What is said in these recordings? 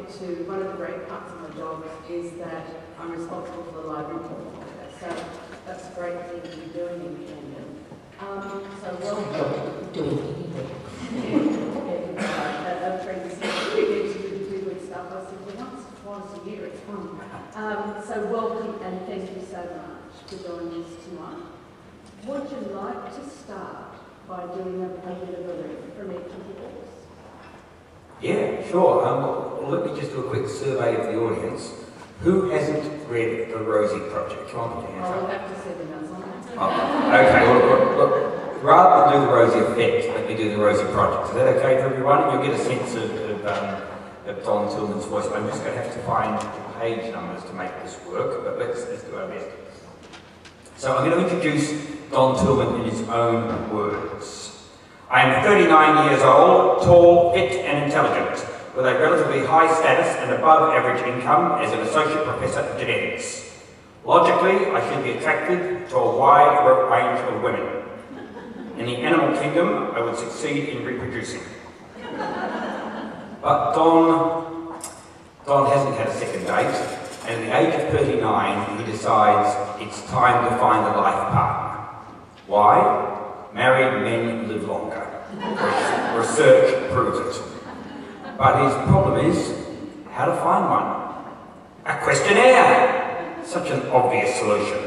to one of the great parts of my job is that I'm responsible for the library portfolio. So that's a great thing to be doing in Camden. So welcome. Doing a friend is really to do good stuff. I said, well, once a year, it's fun. So welcome and thank you so much for joining us tonight. Would you like to start by doing a bit of a read from each of the books? Yeah, sure. Well, let me just do a quick survey of the audience. Who hasn't read the Rosie Project? Come on, put your hands up. I'll have to say the notes on that. Oh, okay, well, look, rather than do the Rosie effect, let me do the Rosie Project. Is that okay for everyone? You'll get a sense of Don Tillman's voice. I'm just going to have to find the page numbers to make this work, but let's do our best. So I'm going to introduce Don Tillman in his own words. I am 39 years old, tall, fit and intelligent, with a relatively high status and above average income as an associate professor of genetics. Logically, I should be attracted to a wide range of women. In the animal kingdom, I would succeed in reproducing. But Don hasn't had a second date, and at the age of 39, he decides it's time to find a life partner. Why? Married men live longer. Research proves it. But his problem is how to find one. A questionnaire! Such an obvious solution.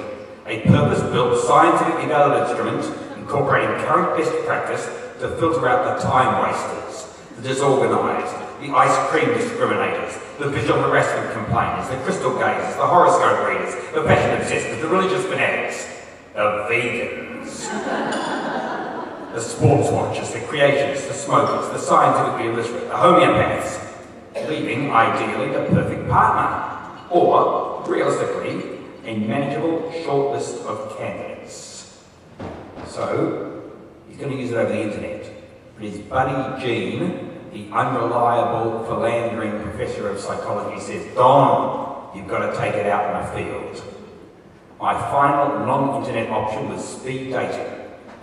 A purpose-built, scientifically valid instrument incorporating current best practice to filter out the time wasters, the disorganised, the ice cream discriminators, the visual harassment complainers, the crystal gazers, the horoscope readers, the fashion obsessives, the religious fanatics, the vegans, the sports watchers, the creationists, the smokers, the scientifically illiterate, the homeopaths, leaving ideally the perfect partner, or, realistically, a manageable short list of candidates. So, he's going to use it over the internet. But his buddy Jean, the unreliable, philandering professor of psychology, says, Don, you've got to take it out in the field. My final non-internet option was speed dating,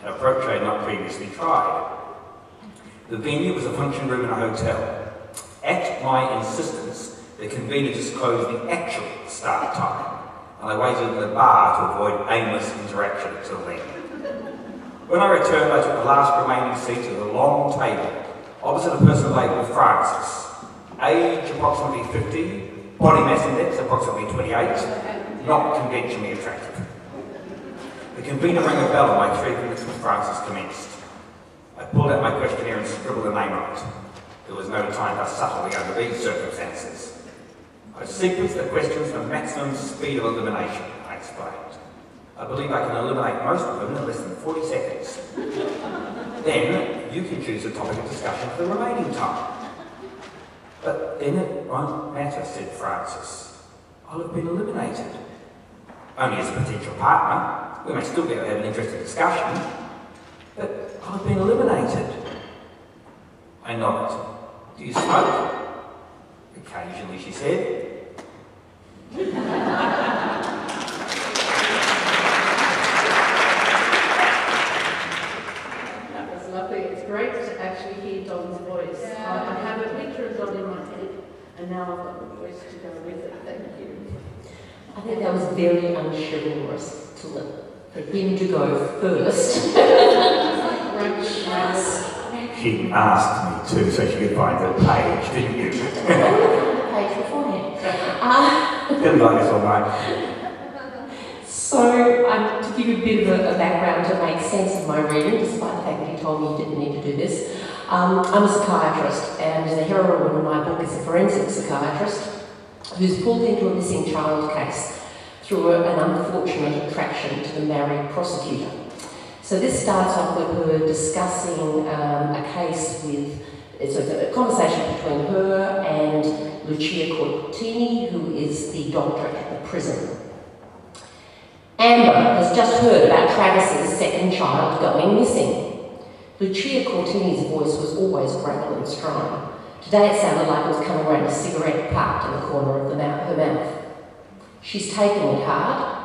an approach I had not previously tried. The venue was a function room in a hotel. At my insistence, the convener disclosed the actual start time, and I waited in the bar to avoid aimless interaction until then. When I returned, I took the last remaining seat at a long table, opposite a person labelled Francis. Age approximately 50, body mass index approximately 28, not conventionally attractive. The convener rang a bell and my 3 minutes with Francis commenced. I pulled out my questionnaire and scribbled the name on it. There was no time for subtlety under these circumstances. I sequenced the questions for maximum speed of elimination, I explained. I believe I can eliminate most of them in less than 40 seconds. Then you can choose a topic of discussion for the remaining time. But then it won't matter, said Francis. I'll have been eliminated. Only as a potential partner, we may still be able to have an interesting discussion, but I've been eliminated. I nodded. Do you smoke? Occasionally, she said. That was lovely. It's great to actually hear Don's voice. I have a picture of Don in my head, and now I've got the voice to go with it. Thank you. I think that was very unchivalrous for him to go first. She asked me to, so she could find the page, didn't you? The page beforehand. Didn't like this all right. So, to give you a bit of a background to make sense of my reading, despite the fact that he told me he didn't need to do this, I'm a psychiatrist, and the heroine of my book is a forensic psychiatrist who's pulled into a missing child case through an unfortunate attraction to the married prosecutor. So this starts off with her discussing a case with, it's a conversation between her and Lucia Cortini, who is the doctor at the prison. Amber has just heard about Travis's second child going missing. Lucia Cortini's voice was always gravel and strong. Today it sounded like it was coming around a cigarette parked in the corner of her mouth. She's taking it hard.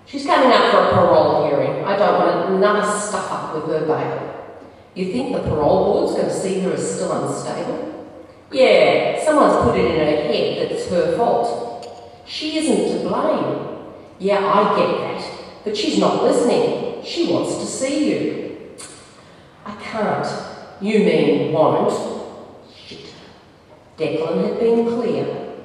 She's coming up for a parole hearing. I don't want another stuff-up with her bail. You think the parole board's going to see her as still unstable? Yeah, someone's put it in her head that it's her fault. She isn't to blame. Yeah, I get that, but she's not listening. She wants to see you. I can't. You mean won't? Shit. Declan had been clear.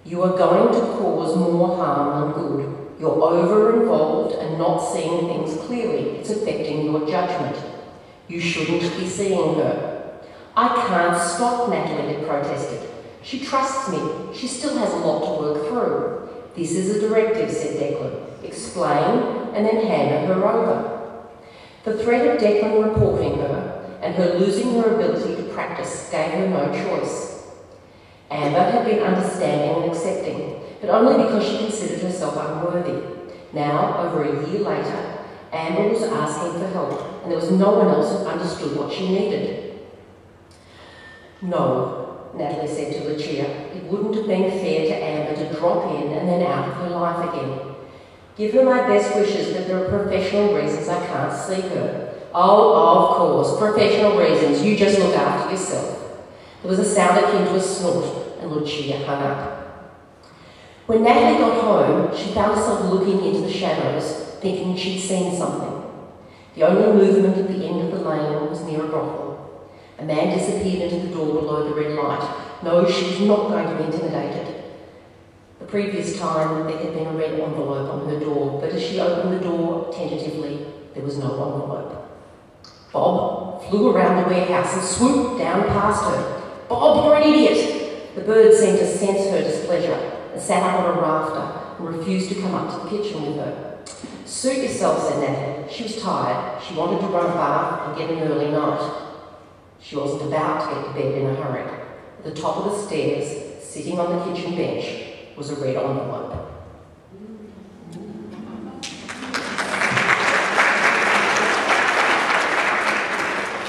You are going to cause more harm than good. You're over-involved and not seeing things clearly. It's affecting your judgment. You shouldn't be seeing her. I can't stop, Natalie had protested. She trusts me. She still has a lot to work through. This is a directive, said Declan. Explain and then hand her over. The threat of Declan reporting her and her losing her ability to practice gave her no choice. Amber had been understanding and accepting, but only because she considered herself unworthy. Now, over a year later, Amber was asking for help, and there was no one else who understood what she needed. No, Natalie said to Lucia, it wouldn't have been fair to Amber to drop in and then out of her life again. Give her my best wishes, but there are professional reasons I can't see her. Oh, of course, professional reasons. You just look after yourself. There was a sound akin to a snort, and Lucia hung up. When Natalie got home, she found herself looking into the shadows, thinking she'd seen something. The only movement at the end of the lane was near a brothel. A man disappeared into the door below the red light. No, she was not going to be intimidated. The previous time, there had been a red envelope on her door, but as she opened the door tentatively, there was no envelope. Bob flew around the warehouse and swooped down past her. Bob, you're an idiot! The bird seemed to sense her displeasure and sat up on a rafter and refused to come up to the kitchen with her. Suit yourself, said Natalie. She was tired. She wanted to run a bath and get an early night. She wasn't about to get to bed in a hurry. At the top of the stairs, sitting on the kitchen bench, was a red envelope.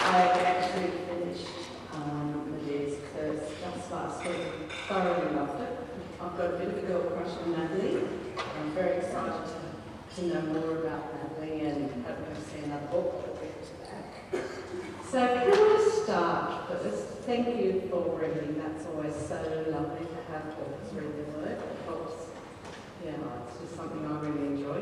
I actually finished Medea's curse just last week. Thoroughly loved it. I've got a bit of a girl crush on Natalie. I'm very excited to know more about Natalie and hoping to see another book that we'll get to that. So can I start first? Thank you for reading. That's always so lovely to have authors read their work. It helps. Yeah, it's just something I really enjoy.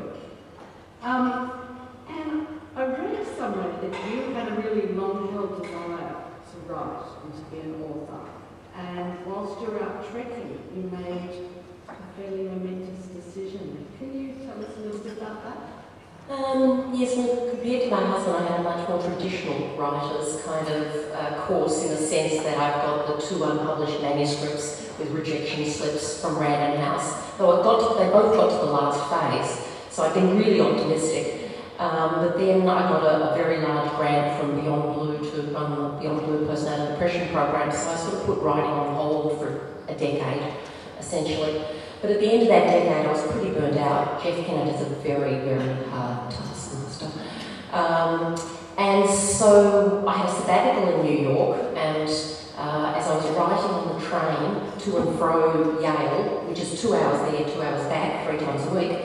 And I read somewhere that you had a really long-held desire to write and to be an author. And whilst you're out trekking, you made a fairly momentous decision. Can you tell us a little bit about that? Yes, well, compared to my husband, I had a much more traditional writer's kind of course in the sense that I've got the 2 unpublished manuscripts with rejection slips from Random House. Though they both got to the last phase, so I've been really optimistic. But then I got a very large grant from Beyond Blue to run the Beyond Blue postnatal depression program, so I sort of put writing on hold for a decade, essentially. But at the end of that decade, I was pretty burnt out. Jeff Kennett is a very, very hard taskmaster. And so I had a sabbatical in New York, and as I was writing on the train to and fro Yale, which is 2 hours there, 2 hours back, 3 times a week,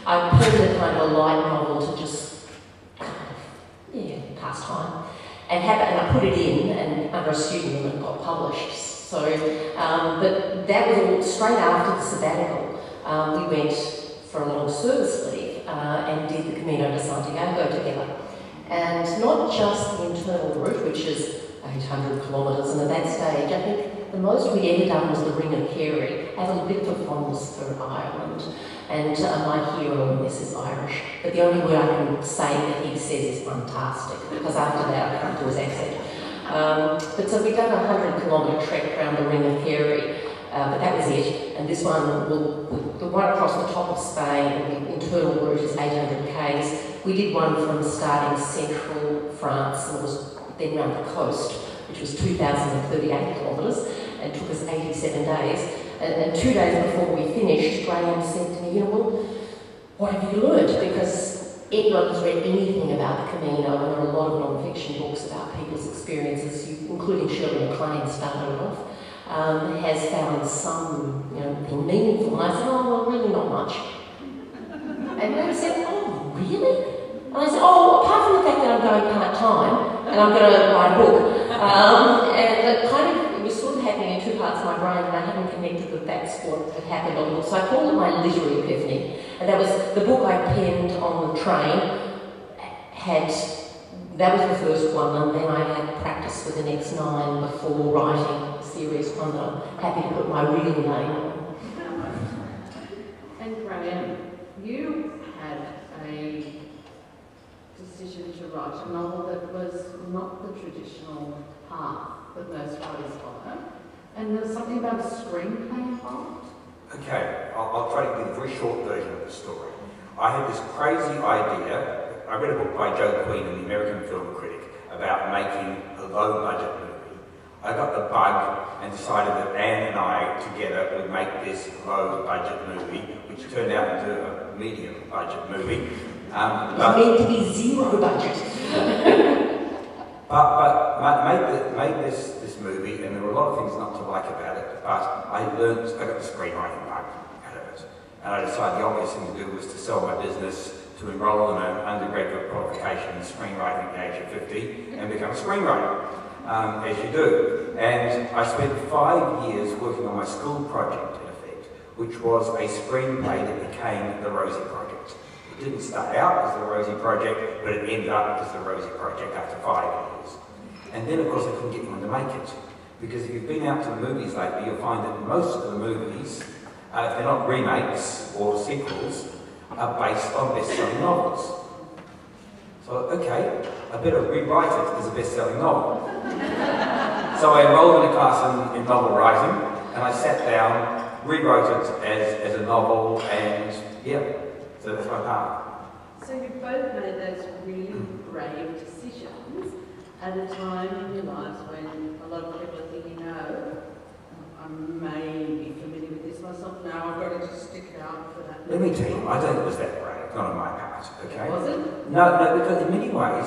I pulled a kind of a light novel to just pass time. And I put it in and under a pseudonym and got published. So, but that was all straight after the sabbatical. We went for a long service leave and did the Camino de Santiago together. And not just the internal route, which is 800 kilometres, and at that stage, I think the most we ended up was the Ring of Kerry. I have a bit of a fondness for Ireland, and my hero in this is Irish, but the only word I can say that he says is fantastic, because after that I can't do his accent. But so we've done a 100-kilometre trek around the Ring of Kerry, but that was it. And this one, the one across the top of Spain, the internal route is 800 k's. We did one from starting central France and it was then round the coast, which was 2,038 kilometres and took us 87 days. And 2 days before we finished, Graeme said to me, you know, well, what have you learned? Because anyone who's read anything about the Camino, and there are a lot of non-fiction books about people's experiences, including Shirley MacLaine started off, has found some, thing meaningful. And I said, oh, well, really not much. And they said, oh, really? And I said, oh, apart from the fact that I'm going part-time, and I'm going to write a book. And it was sort of happening my brain and I hadn't connected that that's what had happened on the book. So I called it my literary epiphany. And that was the book I penned on the train. That was the first one, and then I had practice for the next 9 before writing a serious one that I'm happy to put my real name on. And Graeme, you had a decision to write a novel that was not the traditional path that most writers follow, and there was something about a screenplay involved. Okay, I'll try to give a very short version of the story. I had this crazy idea. I read a book by Joe Queen, an American film critic, about making a low-budget movie. I got the bug and decided that Anne and I together would make this low-budget movie, which turned out into a medium-budget movie. But meant to be zero budget. but made this movie, and there were a lot of things not to like about it, but I got the screenwriting bug out of it. And I decided the obvious thing to do was to sell my business, to enrol in an undergraduate qualification in screenwriting at the age of 50 and become a screenwriter, as you do. And I spent 5 years working on my school project, in effect, which was a screenplay that became the Rosie Project. It didn't start out as the Rosie Project, but it ended up as the Rosie Project after 5 years. And then, of course, I couldn't get anyone to make it. Because if you've been out to the movies lately, you'll find that most of the movies, if they're not remakes or sequels, are based on best-selling novels. So, okay, I better rewrite it as a best-selling novel. So I enrolled in a class in novel writing, and I sat down, rewrote it as a novel, and yeah, so that's my path. So you both made those really brave decisions at a time in your lives when a lot of people are thinking, no, I may be familiar with this myself now, I've got to just stick it out for that. Let me tell you, I don't think it was that brave, not on my part, okay? Was it? No, because in many ways,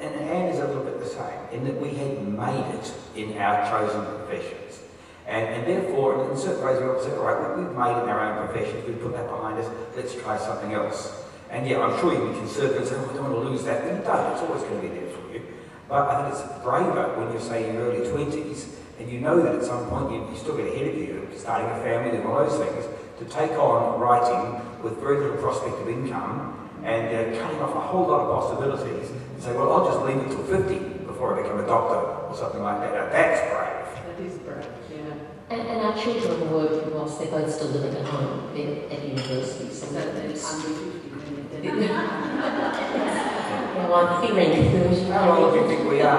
and Anne is a little bit the same, in that we had made it in our chosen professions. And therefore, in certain ways, we all said, all right, we've made it in our own professions, we've put that behind us, let's try something else. And yeah, I'm sure you'll be conservative and say, oh, I don't want to lose that. But you don't, it's always going to be there for you. But I think it's braver when you're, say, in your early 20s, and you know that at some point you still get ahead of you, starting a family and all those things, to take on writing with very little prospect of income and cutting off a whole lot of possibilities and say, well, I'll just leave it till 50 before I become a doctor or something like that. Now, that's brave. That is brave, yeah. And our children are working whilst they're both still living at home. They're at university. So that's under 50 then. Well, I'm feeling 30. How old do you think we are?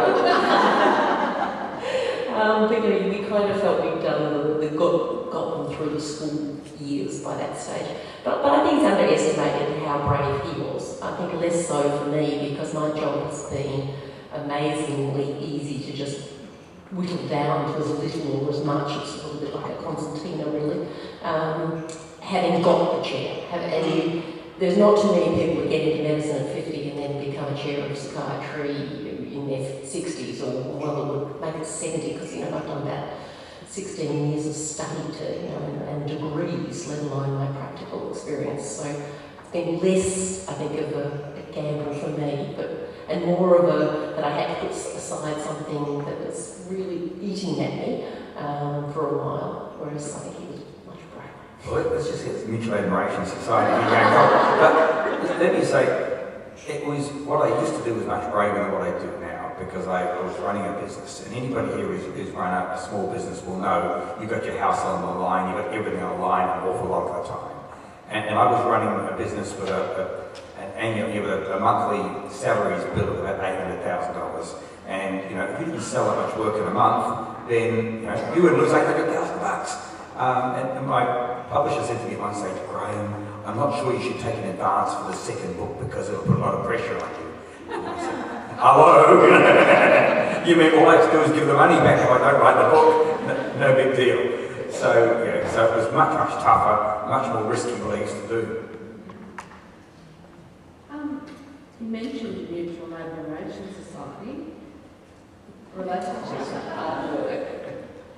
We kind of felt we'd gotten through the school years by that stage. But I think it's underestimated how brave he was. I think less so for me because my job has been amazingly easy to just whittle down to as little or as much. It's a little bit like a concertina, really. Having got the chair. There's not too many people who get into medicine at 50 and then become a chair of psychiatry in their 60s, or well, it would make it 70, because, I've done about 16 years of study and degrees, let alone my practical experience. So it's been less, I think, of a gamble for me, and more of that I had to put aside something that was really eating at me for a while, whereas I think he was much braver. Well, let's just get mutual admiration society going on. But let me say, what I used to do was much braver than what I do now, because I was running a business, and anybody here who's run a small business will know you've got your house on the line, you've got everything on the line an awful lot of the time. And I was running a business with a monthly salaries bill of about $800,000. And if you didn't sell that much work in a month, then you would lose $800,000. And my publisher said to me at one stage, Graeme, I'm not sure you should take an advance for the second book because it'll put a lot of pressure on you. And I said, hello? You mean all I have to do is give the money back if I don't write the book? No big deal. So it was much, much tougher, much more risky what I used to do. You mentioned Mutual Admiration Society, related to our work.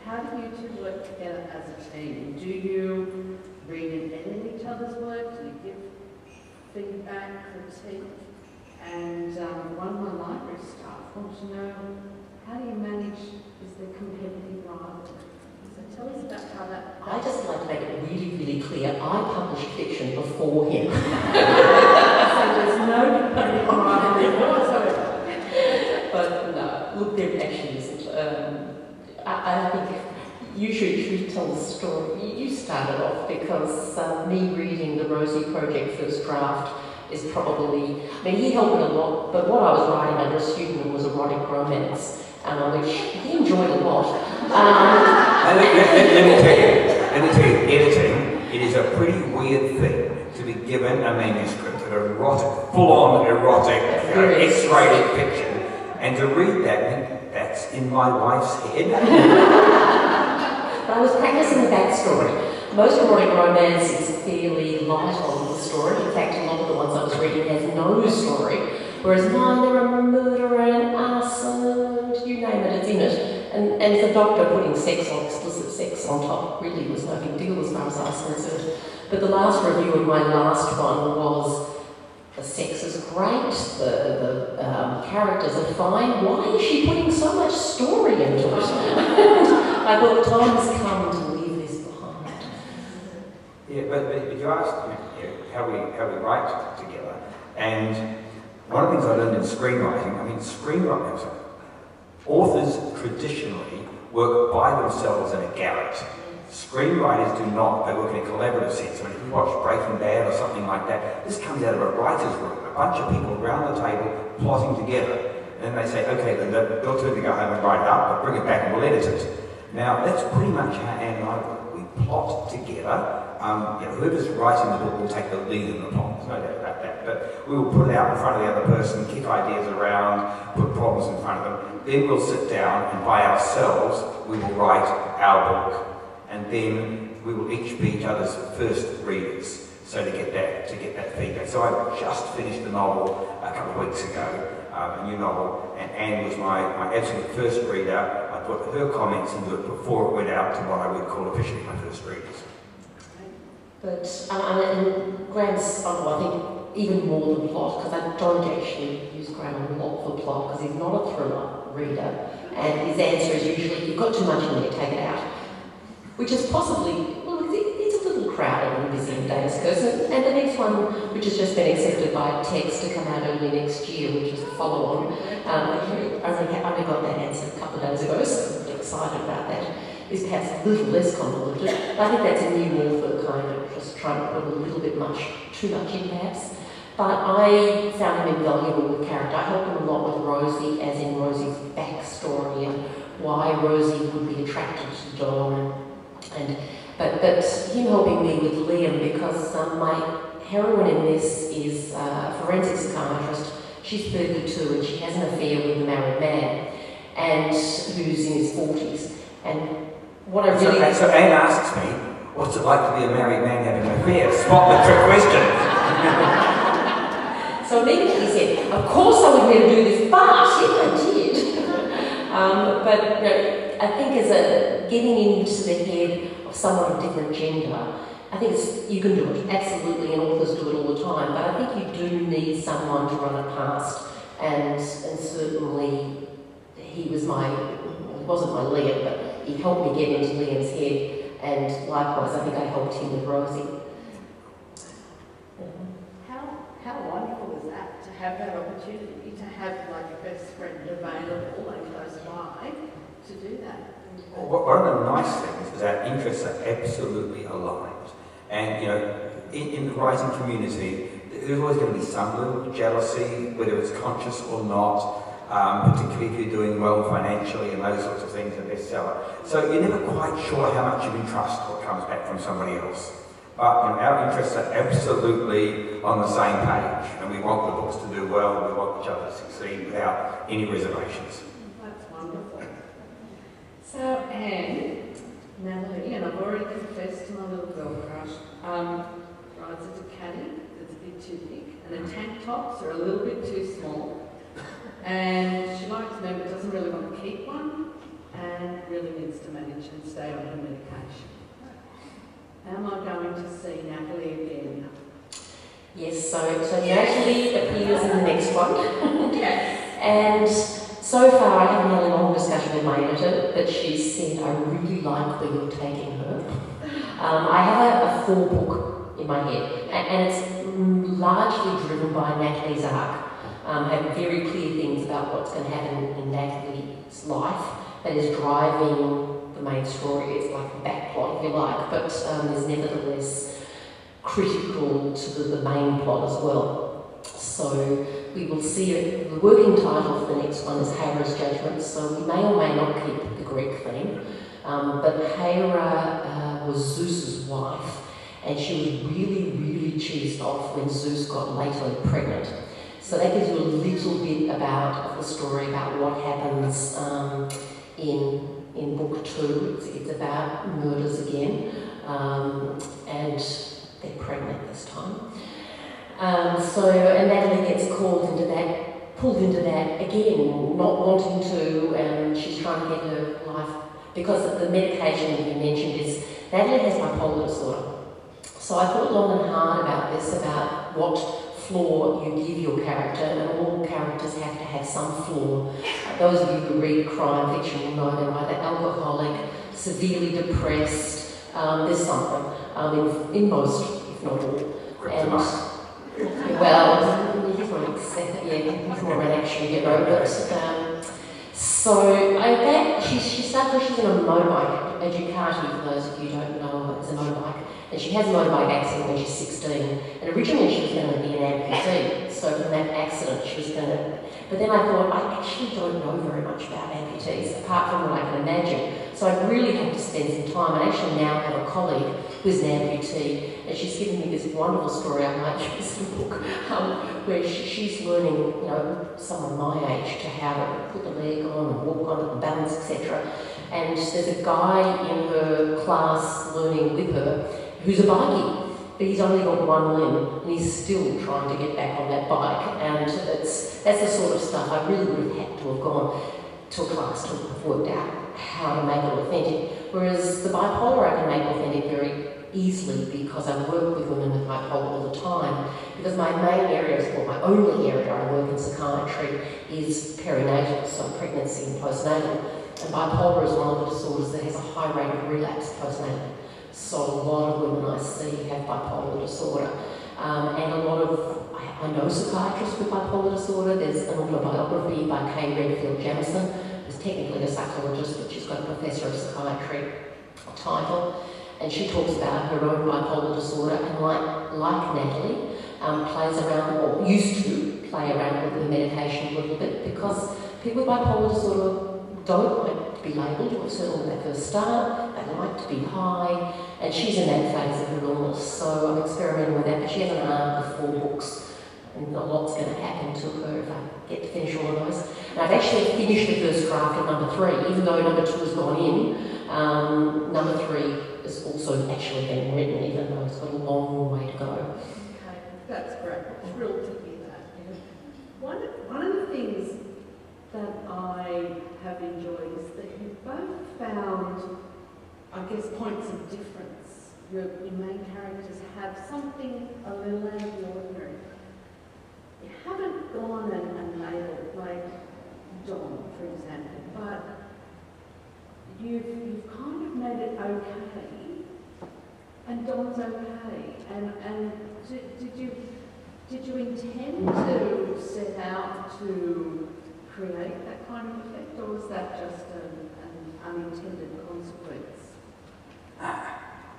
How do you two work together as a team? Do you read and edit each other's work? Do you give feedback, critique? And one of my library staff wants to know, how do you manage, is there competitive rivalry as a tell us about how that... I just like to make it really, really clear, I published fiction before him. So there's no competitive rivalry whatsoever. But no, look, there actually isn't. I think you should tell the story. You started off because me reading the Rosie Project first draft is probably, I mean, he helped me a lot, but what I was writing under a pseudonym was erotic romance, which he enjoyed a lot. Let me tell you, editing, it is a pretty weird thing to be given a manuscript of erotic, full-on erotic, X-rated fiction, and to read that, that's in my wife's head. But I was practicing the backstory. Most erotic romance is fairly light on the story. In fact, a lot of the ones I was reading has no story, whereas mine, there are murder and arson, you name it, it's in it. And the doctor putting explicit sex on top really was no big deal as far as I was concerned. But the last review of my last one was, the sex is great, the characters are fine, why is she putting so much story into it? I thought the time has come to leave this behind. Yeah, but you asked how we write together, and one of the things I learned in screenwriting, authors traditionally work by themselves in a garret. Screenwriters do not, they work in a collaborative sense. When you watch Breaking Bad or something like that, this comes out of a writer's room, a bunch of people around the table plotting together. And then they say, okay, then your turn to go home and write it up, but bring it back and we'll edit it. Now, that's pretty much how Anne and I work. We plot together. Whoever's writing the book will take the lead in the plot, there's no doubt about that. But we will put it out in front of the other person, kick ideas around, put problems in front of them. Then we'll sit down and by ourselves, we will write our book. And then we will each be each other's first readers, so to get that feedback. So I just finished a novel a couple of weeks ago, a new novel, and Anne was my absolute first reader. I put her comments into it before it went out to what I would call officially my first readers. But and Graeme's, I think, even more than plot, because I don't actually use Graeme a lot for plot, because he's not a thriller reader, and his answer is usually, you've got too much in there, take it out. Which is possibly, well, it's a little crowded and busy in Dave's Curse. And the next one, which has just been accepted by text to come out early next year, which is a follow-on, I only got that answer a couple of days ago, so I'm really excited about that, is perhaps a little less convoluted. But I think that's a new author kind of just trying to put a little bit too much in perhaps. But I found him invaluable with character. I helped him a lot with Rosie, as in Rosie's backstory and why Rosie would be attracted to Don. But him helping me with Liam, because my heroine in this is a forensic psychiatrist. She's 32 and she has an affair with a married man, and who's in his 40s. And what I really... So Anne asks me, what's it like to be a married man having an affair? Spot the trick question. So immediately he said, of course I would never do this, but yeah, I did. But I think as getting into the head of someone of different gender, I think you can do it, absolutely, and authors do it all the time, but I think you do need someone to run it past, and certainly he wasn't my Liam, but he helped me get into Liam's head, and likewise I think I helped him with Rosie. How wonderful is that, to have that opportunity, to have like a best friend available and close by to do that? One of the nice things is our interests are absolutely aligned. And, in the writing community, there's always going to be some little jealousy, whether it's conscious or not, particularly if you're doing well financially and those sorts of things, a bestseller. So you're never quite sure how much you can trust what comes back from somebody else. But our interests are absolutely on the same page, and we want the books to do well, and we want each other to succeed without any reservations. That's wonderful. So, Anne, Natalie, and I've already confessed to my little girl crush, rides a caddy that's a bit too big, and the tank tops are a little bit too small, and she likes me but doesn't really want to keep one, and really needs to manage and stay on her medication. Am I going to see Natalie again? Yes, so Natalie appears in the next one. Yes. And So far, I haven't had a long discussion with my editor, but she said, I really like where you're taking her. I have a 4-book in my head, and it's largely driven by Natalie's arc. Having very clear things about what's going to happen in Natalie's life that is driving the main story. It's like a backplot, if you like, but is nevertheless critical to the main plot as well. So we will see it. The working title for the next one is Hera's Judgment, so we may or may not keep the Greek theme. But Hera was Zeus's wife, and she was really, really cheesed off when Zeus got later pregnant. So that gives you a little bit about the story, about what happens in book 2. It's about murders again, and they're pregnant this time. And Natalie gets pulled into that again, not wanting to, and she's trying to get her life, because the medication that you mentioned is, Natalie has bipolar disorder. So I thought long and hard about this, about what flaw you give your character, and all characters have to have some flaw. Those of you who read crime fiction will know they're either alcoholic, severely depressed, there's something in most, if not all. And, well, he's not exactly, he's more of an action hero, but so she started, she's in a motorbike, a Ducati, for those of you who don't know, it's a motorbike. And she has a motorbike accident when she's 16, and originally she was going to be an amputee, so from that accident she was going to... But then I thought, I actually don't know very much about amputees, apart from what I can imagine, so I really had to spend some time. I actually now have a colleague who's an amputee, and she's given me this wonderful story I might use in the book, where she's learning, you know, someone my age, to how to put the leg on and walk on it and balance, etc. And there's a guy in her class learning with her who's a bikie, but he's only got one limb, and he's still trying to get back on that bike. And that's the sort of stuff I really would have had to have gone to a class to have worked out how to make it authentic. Whereas the bipolar I can make authentic very easily, because I work with women with bipolar all the time, because my main areas, or my only area I work in psychiatry, is perinatal, so pregnancy and postnatal. And bipolar is one of the disorders that has a high rate of relapse postnatal. So a lot of women I see have bipolar disorder. And a lot of, I know psychiatrists with bipolar disorder. There's an autobiography by Kay Redfield Jamison, who's technically a psychologist, but she's got a professor of psychiatry title. And she talks about her own bipolar disorder, and like Natalie, plays around, or used to play around with the medication a little bit, because people with bipolar disorder don't like to be labelled, or certainly when they first start, they like to be high, and she's in that phase of her illness, so I'm experimenting with that, but she has an arc of 4 books, and a lot's going to happen to her if I get to finish all of those. And I've actually finished the first draft of number 3, even though number 2 has gone in, number 3 has also actually been written, even though it's got a long way to go. Okay, that's great. I'm thrilled to hear that. Yeah. One of the things that I have enjoyed is that you've both found, I guess, points of difference. Your main characters have something a little out of the ordinary. You haven't gone and made it like Don, for example, but you've kind of made it okay, and Don's okay. And did you intend to set out to create that kind of effect, or was that just an unintended consequence?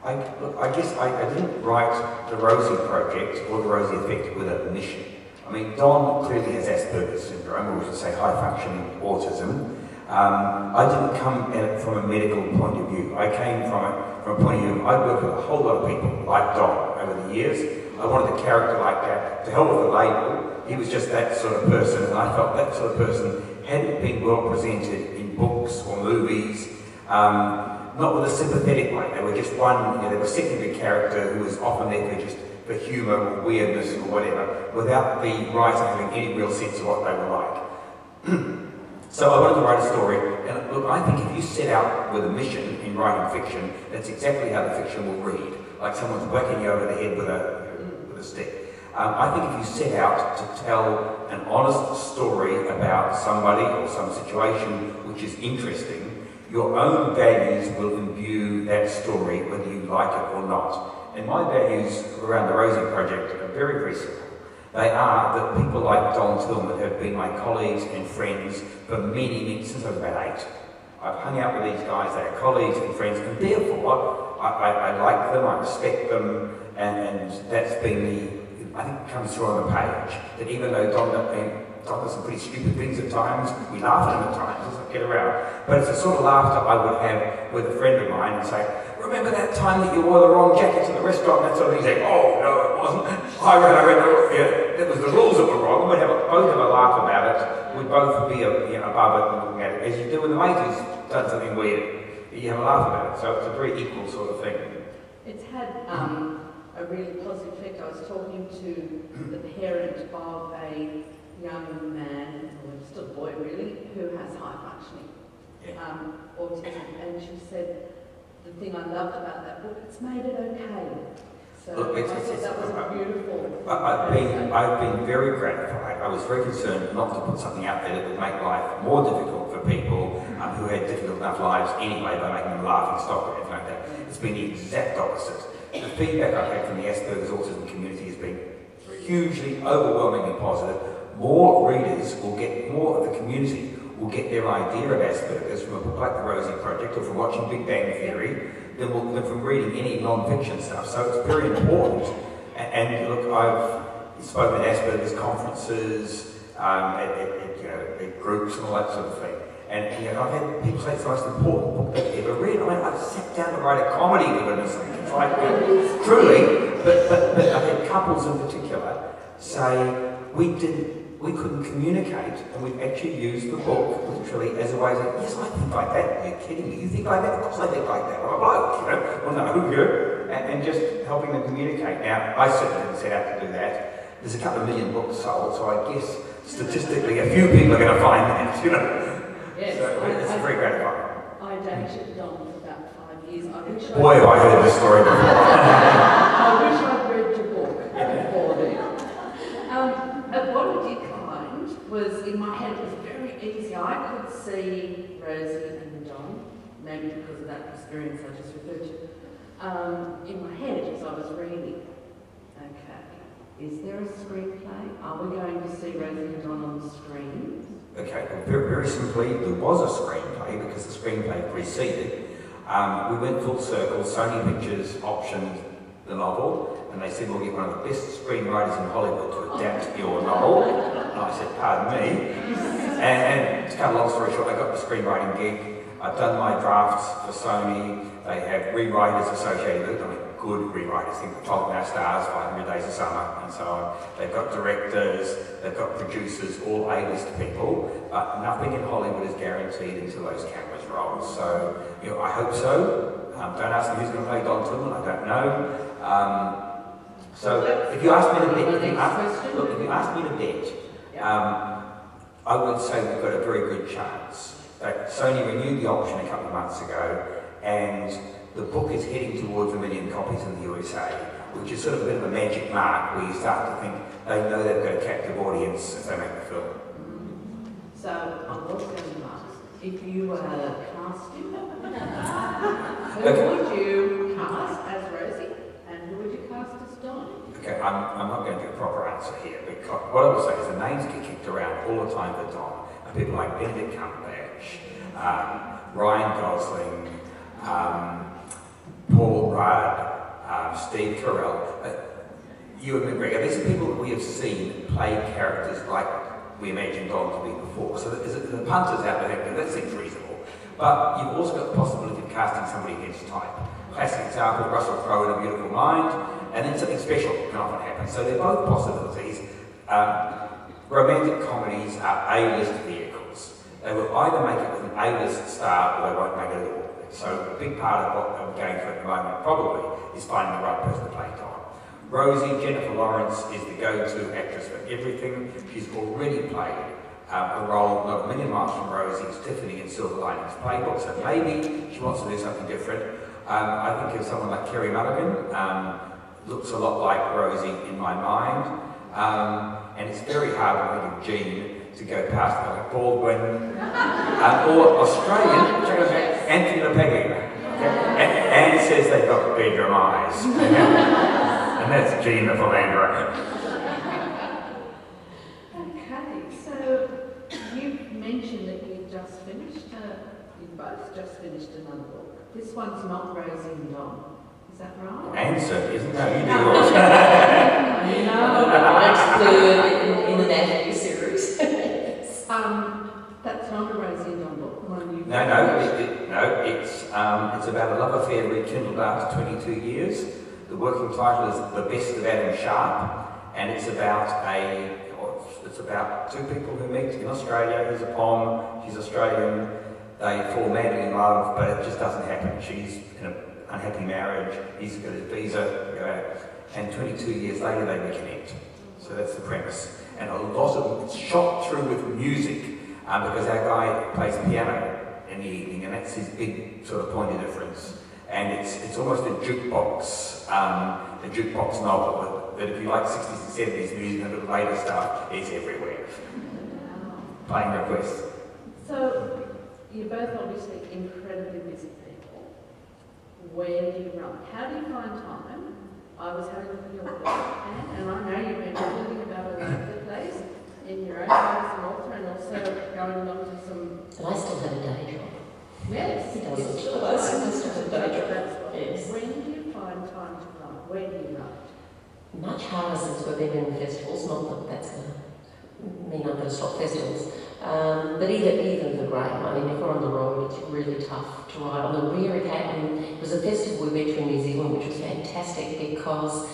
I guess I didn't write the Rosie project or the Rosie effect with a mission. I mean, Don clearly has Asperger's syndrome, or we should say high-functioning autism. I didn't come at it from a medical point of view. I came from a point of view, I'd worked with a whole lot of people like Don over the years. I wanted a character like that. To hell with the label, he was just that sort of person, and I felt that sort of person hadn't been well presented in books or movies, not with a sympathetic way. They were just one, they were secondary character who was often there for just for humour or weirdness or whatever, without the writer having any real sense of what they were like. So I wanted to write a story, and look, I think if you set out with a mission in writing fiction, that's exactly how the fiction will read, like someone's whacking you over the head with a stick. I think if you set out to tell an honest story about somebody or some situation which is interesting, your own values will imbue that story whether you like it or not. And my values around the Rosie project are very, very simple. They are that people like Don Tillman have been my colleagues and friends for many, since I was about 8. I've hung out with these guys, they are colleagues and friends, and therefore I like them, I respect them, and that's been the, I think it comes through on the page, that even though Don does some pretty stupid things at times, we laugh at him at times, doesn't get around, but it's the sort of laughter I would have with a friend of mine and say, remember that time that you wore the wrong jacket to the restaurant, and that sort of thing. He's like, oh, no, it wasn't. I read, yeah, it was the rules that were wrong. We'd both have a laugh about it. We'd both be above it and looking at it. As you do when the mate who's done something weird, you have a laugh about it. So it's a very equal sort of thing. It's had a really positive effect. I was talking to the parent of a young man, or still a boy really, who has high functioning autism, and she said, the thing I loved about that book, it's made it okay. So look, I thought that was beautiful. I've been very gratified. I was very concerned not to put something out there that would make life more difficult for people who had difficult enough lives anyway by making them laugh and stop or anything like that. It's been the exact opposite. The feedback I've had from the Asperger's autism community has been hugely, overwhelmingly positive. More readers will get, more of the community will get their idea of Asperger's from a book like the Rosie Project or from watching Big Bang Theory than from reading any non-fiction stuff. So it's very important. And look, I've spoken at Asperger's conferences, at groups and all that sort of thing. And I've had people say it's the most important book they've ever read. I mean, I've sat down to write a comedy, for goodness sake. It's like, truly, but I've had couples in particular say, we couldn't communicate, and we've actually used the book literally as a way of saying, yes, I think like that. Are you kidding me? You think like that? Of course I think like that. I'm a bloke, Well, no, and just helping them communicate. Now, I certainly didn't set out to do that. There's a couple of million books sold, so I guess statistically a few people are going to find that, Yes, so it's very gratifying. I dated Don for about 5 years. Boy, have I heard this story before. I wish I'd read your book before then. What I did find was, in my head, it was very easy. I could see Rosie and Don, maybe because of that experience I just referred to, in my head as I was reading. Okay, is there a screenplay? Are we going to see Rosie and Don on the screen? Okay, well, very, very simply, there was a screenplay because the screenplay preceded. We went full circle. Sony Pictures optioned the novel, and they said, we'll get one of the best screenwriters in Hollywood to adapt your novel. And I said, pardon me. And to cut a long story short, I got the screenwriting gig. I've done my drafts for Sony. They have rewriters associated with it. I mean, good rewriters. Think of Fault in Our Stars, 500 Days of Summer, and so on. They've got directors, they've got producers, all A-list people, but nothing in Hollywood is guaranteed until those cameras roll. So, I hope so. Don't ask me who's going to play Don Tillman, I don't know. So if you ask me to bet, I would say we've got a very good chance. Sony renewed the option a couple of months ago, and the book is heading towards 1 million copies in the USA, which is sort of a bit of a magic mark where you start to think they know they've got a captive audience if they make the film. So I was going to ask, if you were casting, who would you cast as Rosie and who would you cast as Don? Okay, I'm not going to give a proper answer here, because what I will say is the names get kicked around all the time for Don, and people like Benedict Cumberbatch, Ryan Gosling, Paul Rudd, Steve Carell, Ewan McGregor. These are people that we have seen play characters like we imagined Don to be before. So the punters out there, that seems reasonable. But you've also got the possibility of casting somebody against type. Classic example, Russell Crowe in A Beautiful Mind, and then something special can often happen. So they're both possibilities. Romantic comedies are A-list vehicles. They will either make it with an A-list star or they won't make it at all. So a big part of what I'm going through at the moment probably is finding the right person to play Don. Rosie, Jennifer Lawrence, is the go-to actress for everything. She's already played a role not a million miles from Rosie's, Tiffany in Silver Linings Playbook, so maybe she wants to do something different. I think of someone like Kerry Mulligan, looks a lot like Rosie in my mind. And it's very hard to think of Jean to go past like Baldwin or Australian, Anthony LaPaglia. Anne says they've got bedroom eyes. And that's Jean the philanderer. Okay, so you've mentioned that you both just finished another book. This one's not Rosie and Don. Is that right? Answer, isn't that? You do yours. No, that's in the Natalie series. That's not a Rosie and Don book. No, it's about a love affair rekindled after 22 years. The working title is The Best of Adam Sharp, and it's about two people who meet in Australia. He's a Pom, she's Australian. They fall madly in love, but it just doesn't happen. She's in an unhappy marriage, he's got his visa, and 22 years later they reconnect. So that's the premise. And a lot of it's shot through with music, because our guy plays piano in the evening, and that's his big sort of point of difference. And it's almost a jukebox novel, that if you like 60s and 70s music and a bit later stuff, it's everywhere. Playing requests. So, you're both obviously incredibly busy people. Where do you run? How do you find time? I was having a look at your book, and I know you've been talking about all over the place in your own house and altar, and also going along to some... And I still have a day job. Yes, He doesn't. it's still I still have a day job. Yes. When do you find time to write? Where do you write? Much harder since we've been in festivals, not that that's going to mean I'm going to stop festivals. But even for Graeme, I mean, if we're on the road, it's really tough to write. On the rare occasion, it was a festival we went to in New Zealand, which was fantastic because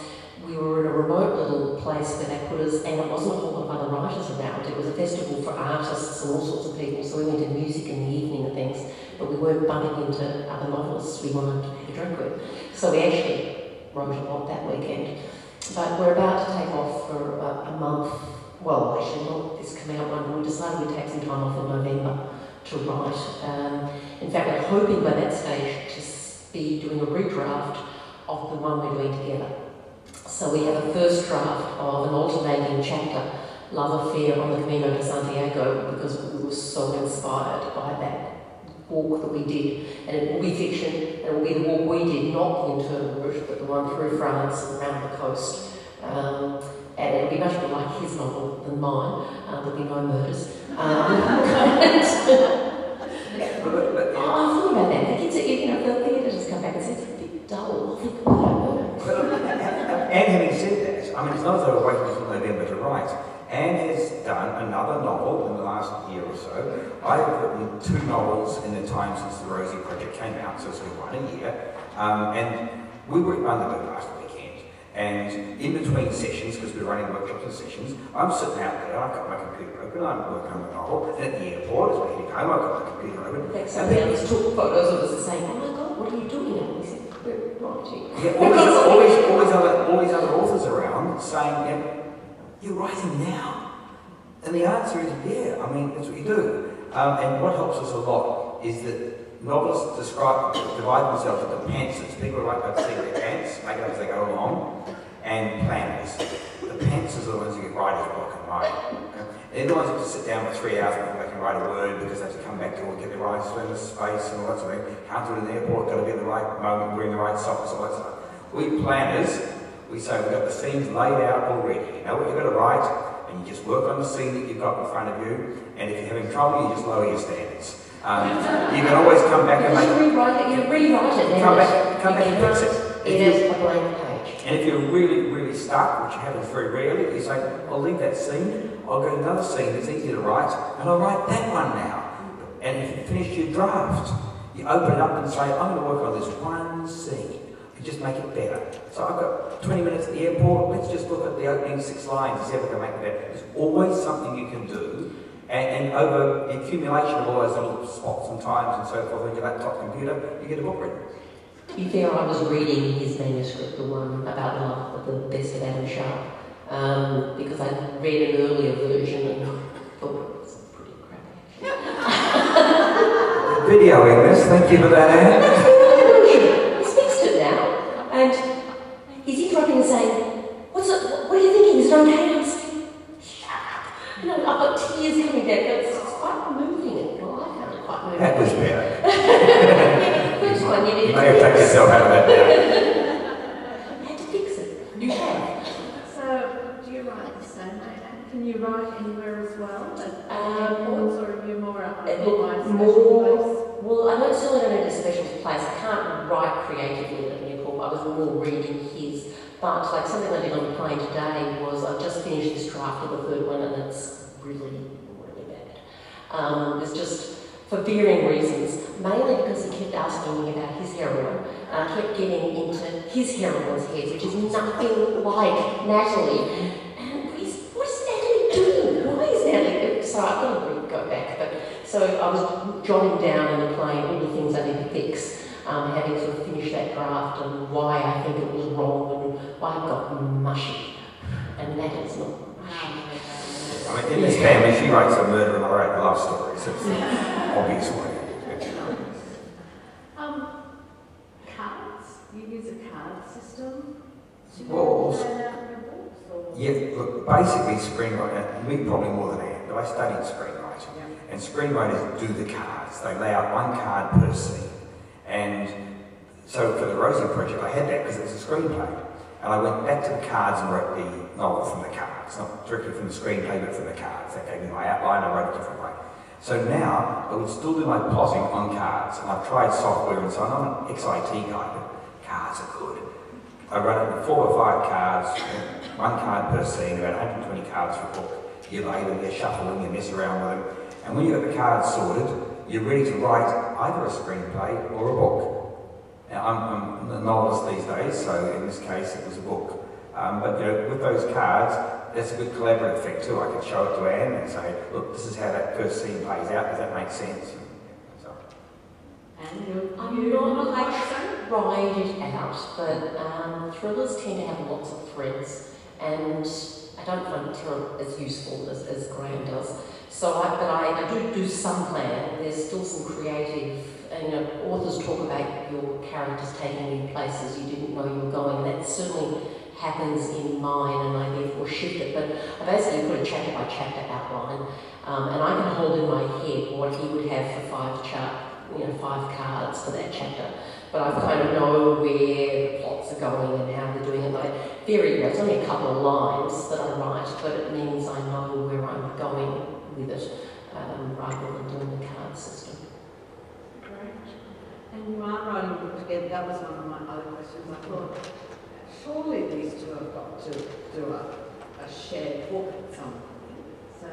we were in a remote little place where they put us, and it wasn't a whole lot of other writers around. It was a festival for artists and all sorts of people, so we went to music in the evening and things, but we weren't bumping into other novelists we wanted to have a drink with. So we actually wrote a lot that weekend. But we're about to take off for a month. Well, actually, not this coming up one. We decided we'd take some time off in November to write. In fact, we're hoping by that stage to be doing a redraft of the one we're doing together. So we have a first draft of an alternating chapter, Love Affair on the Camino de Santiago, because we were so inspired by that walk that we did. And it will be fiction, and it will be the walk we did, not the internal route, but the one through France and around the coast. And it'll be much more like his novel than mine. There'll be no murders. I thought about that. The kids, the editors come back and say, it's a bit dull. I think about murder. And having said that, I mean, it's not as though we're waiting until November to write. Anne has done another novel in the last year or so. I've written 2 novels in the time since the Rosie project came out, so it's been 1 year. And we were at Bundaberg last weekend. And in between sessions, because we're running workshops and sessions, I'm sitting out there, I've got my computer open, I'm working on the novel, and at the airport, as we're heading home, I've got my computer open. Somebody else took photos of us saying, oh my God, what are you doing? And we said, we're writing. Yeah, all these other authors around saying, you're writing now. And the answer is, yeah, I mean, that's what you do. And what helps us a lot is that novelists divide themselves into pantsers. People write about seeing their pants, make it up as they go along, and planners. The pantsers are the ones who get writer's block and write. They're the ones who have to sit down for 3 hours before they can write a word because they have to come back to get the right space and all that sort of thing. Can't do it in the airport, got to be at the right moment, wearing the right socks, all that stuff. We planners, we say we've got the scenes laid out already. You know what you've got to write, and you just work on the scene that you've got in front of you, and if you're having trouble, you just lower your standards. You can always come back and rewrite it. Come back and fix it. It is a blank page. And if you're really, really stuck, which happens very rarely, you say, I'll leave that scene, I'll go to another scene that's easy to write, and I'll write that one now. And if you finish your draft, you open it up and say, I'm going to work on this one scene and just make it better. So I've got 20 minutes at the airport, let's just look at the opening 6 lines and see if we can make it better. There's always something you can do. And over the accumulation of all those little spots and times and so forth on your laptop computer, you get a book written. To be fair, I was reading his manuscript, the one about love, the Best of Adam Sharp, because I read an earlier version and thought it was pretty crappy. Videoing this, thank you for that, Anne. He's fixed it now, and he's keep dropping and saying, what are you thinking? Is it okay? I'm saying, shut up. You know, I've got tears coming down. It's quite moving. Well, I found it quite moving. That was better. Yeah, the first one you need You may have taken yourself out of that now. You had to fix it. You have. So, do you write the same way? Can you write anywhere as well? At airports, or are you more up at Well, I certainly don't need a special place. I can't write creatively at an airport. I was more reading his. But like something I did on the plane today was I've just finished this draft of the third one, and it's really, really bad. It's just for varying reasons, mainly because he kept asking me about his heroine, and I kept getting into his heroine's head, which is nothing like Natalie. And what's Natalie doing? Why is Natalie? So I've got to go back. But so I was jotting down in the plane all the things I need to fix. Having sort of finished that draft and why I think it was wrong and why I got mushy. And that is not mushy. I mean, in this family, she writes a murder and I write love stories. It's an obvious way. Cards? You use a card system? Well, plan out your books? Or? yeah, look, basically screenwriting, we probably more than Anne, but I studied screenwriting. Yeah. And screenwriters do the cards. They lay out one card per scene. And so for the Rosie project, I had that because it was a screenplay. And I went back to the cards and wrote the novel from the cards. Not directly from the screenplay, but from the cards. That gave me my outline, I wrote a different way. So now, I would still do my plotting on cards. And I've tried software and so on. I'm an ex-IT guy, but cards are good. I run it with 4 or 5 cards, one card per scene, about 120 cards for a book. You lay them, you shuffle them, you mess around with them. And when you've got the cards sorted, you're ready to write either a screenplay or a book. Now, I'm a novelist these days, so in this case it was a book. But you know, with those cards, that's a good collaborative effect too. I can show it to Anne and say, look, this is how that first scene plays out. Does that make sense? So. And I'm not like write it out, but thrillers tend to have lots of threads, and I don't find it as useful as Graeme does. So, I do some plan. There's still some creative, you know, authors talk about your characters taking you places you didn't know you were going. That certainly happens in mine, and I therefore shift it. But I basically put a chapter by chapter outline, and I can hold in my head what he would have for 5 cards for that chapter. But I kind of know where the plots are going and how they're doing it. Like it's only a couple of lines that I write, but it means I know where I'm going with it, rather than doing the card system. Great. And you are writing a book together. That was one of my other questions. I thought, surely these two have got to do a shared book at some point. So